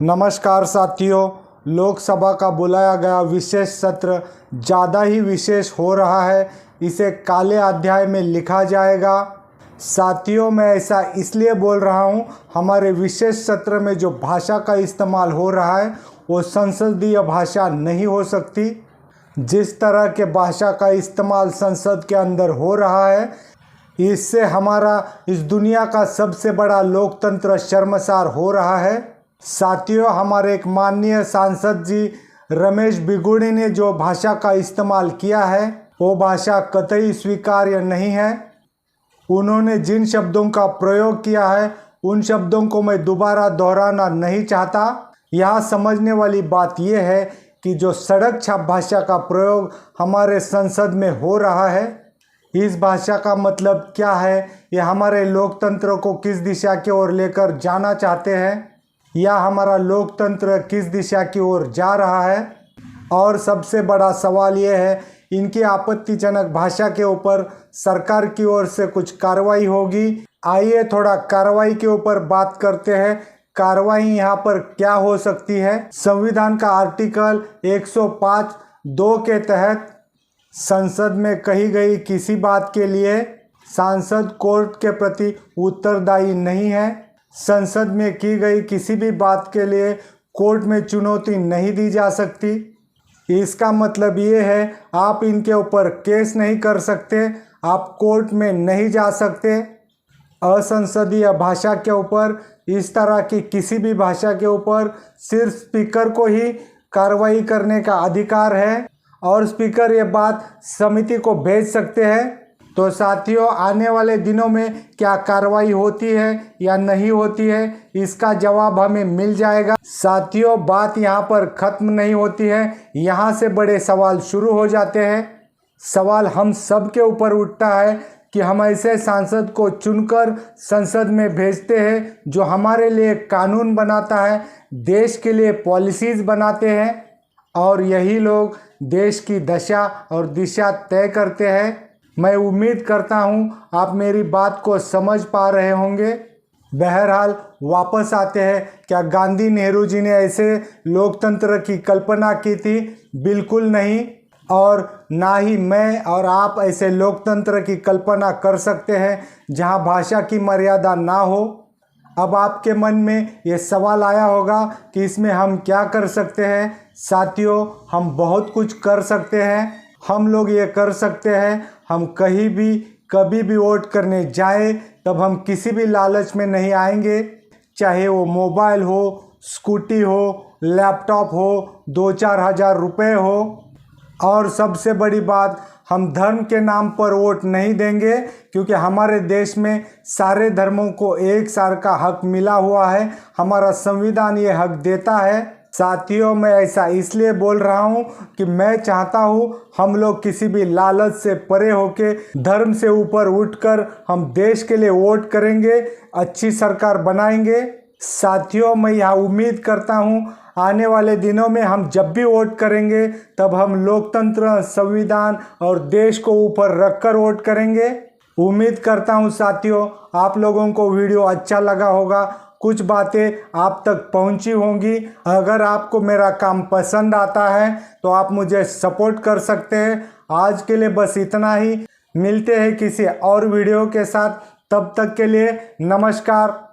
नमस्कार साथियों, लोकसभा का बुलाया गया विशेष सत्र ज़्यादा ही विशेष हो रहा है। इसे काले अध्याय में लिखा जाएगा। साथियों, मैं ऐसा इसलिए बोल रहा हूँ, हमारे विशेष सत्र में जो भाषा का इस्तेमाल हो रहा है वो संसदीय भाषा नहीं हो सकती। जिस तरह के भाषा का इस्तेमाल संसद के अंदर हो रहा है, इससे हमारा इस दुनिया का सबसे बड़ा लोकतंत्र शर्मसार हो रहा है। साथियों, हमारे एक माननीय सांसद जी रमेश बिगुड़ी ने जो भाषा का इस्तेमाल किया है वो भाषा कतई स्वीकार्य नहीं है। उन्होंने जिन शब्दों का प्रयोग किया है उन शब्दों को मैं दोबारा दोहराना नहीं चाहता। यहाँ समझने वाली बात यह है कि जो सड़क छाप भाषा का प्रयोग हमारे संसद में हो रहा है, इस भाषा का मतलब क्या है, यह हमारे लोकतंत्र को किस दिशा की ओर लेकर जाना चाहते हैं या हमारा लोकतंत्र किस दिशा की ओर जा रहा है। और सबसे बड़ा सवाल यह है, इनकी आपत्तिजनक भाषा के ऊपर सरकार की ओर से कुछ कार्रवाई होगी। आइए थोड़ा कार्रवाई के ऊपर बात करते हैं। कार्रवाई यहाँ पर क्या हो सकती है। संविधान का आर्टिकल 105(2) के तहत संसद में कही गई किसी बात के लिए सांसद कोर्ट के प्रति उत्तरदायी नहीं है। संसद में की गई किसी भी बात के लिए कोर्ट में चुनौती नहीं दी जा सकती। इसका मतलब ये है, आप इनके ऊपर केस नहीं कर सकते, आप कोर्ट में नहीं जा सकते। असंसदीय भाषा के ऊपर, इस तरह की किसी भी भाषा के ऊपर सिर्फ स्पीकर को ही कार्रवाई करने का अधिकार है और स्पीकर ये बात समिति को भेज सकते हैं। तो साथियों, आने वाले दिनों में क्या कार्रवाई होती है या नहीं होती है, इसका जवाब हमें मिल जाएगा। साथियों, बात यहाँ पर ख़त्म नहीं होती है, यहाँ से बड़े सवाल शुरू हो जाते हैं। सवाल हम सब के ऊपर उठता है कि हम ऐसे सांसद को चुनकर संसद में भेजते हैं जो हमारे लिए कानून बनाता है, देश के लिए पॉलिसीज़ बनाते हैं, और यही लोग देश की दशा और दिशा तय करते हैं। मैं उम्मीद करता हूँ आप मेरी बात को समझ पा रहे होंगे। बहरहाल वापस आते हैं। क्या गांधी नेहरू जी ने ऐसे लोकतंत्र की कल्पना की थी? बिल्कुल नहीं। और ना ही मैं और आप ऐसे लोकतंत्र की कल्पना कर सकते हैं जहां भाषा की मर्यादा ना हो। अब आपके मन में ये सवाल आया होगा कि इसमें हम क्या कर सकते हैं। साथियों, हम बहुत कुछ कर सकते हैं। हम लोग ये कर सकते हैं, हम कहीं भी कभी भी वोट करने जाएं तब हम किसी भी लालच में नहीं आएंगे, चाहे वो मोबाइल हो, स्कूटी हो, लैपटॉप हो, 2-4 हज़ार रुपये हो। और सबसे बड़ी बात, हम धर्म के नाम पर वोट नहीं देंगे, क्योंकि हमारे देश में सारे धर्मों को एक सार का हक मिला हुआ है। हमारा संविधान ये हक देता है। साथियों, मैं ऐसा इसलिए बोल रहा हूँ कि मैं चाहता हूँ हम लोग किसी भी लालच से परे होके धर्म से ऊपर उठकर हम देश के लिए वोट करेंगे, अच्छी सरकार बनाएंगे। साथियों, मैं यहाँ उम्मीद करता हूँ आने वाले दिनों में हम जब भी वोट करेंगे तब हम लोकतंत्र, संविधान और देश को ऊपर रखकर वोट करेंगे। उम्मीद करता हूँ साथियों आप लोगों को वीडियो अच्छा लगा होगा, कुछ बातें आप तक पहुंची होंगी। अगर आपको मेरा काम पसंद आता है तो आप मुझे सपोर्ट कर सकते हैं। आज के लिए बस इतना ही। मिलते हैं किसी और वीडियो के साथ, तब तक के लिए नमस्कार।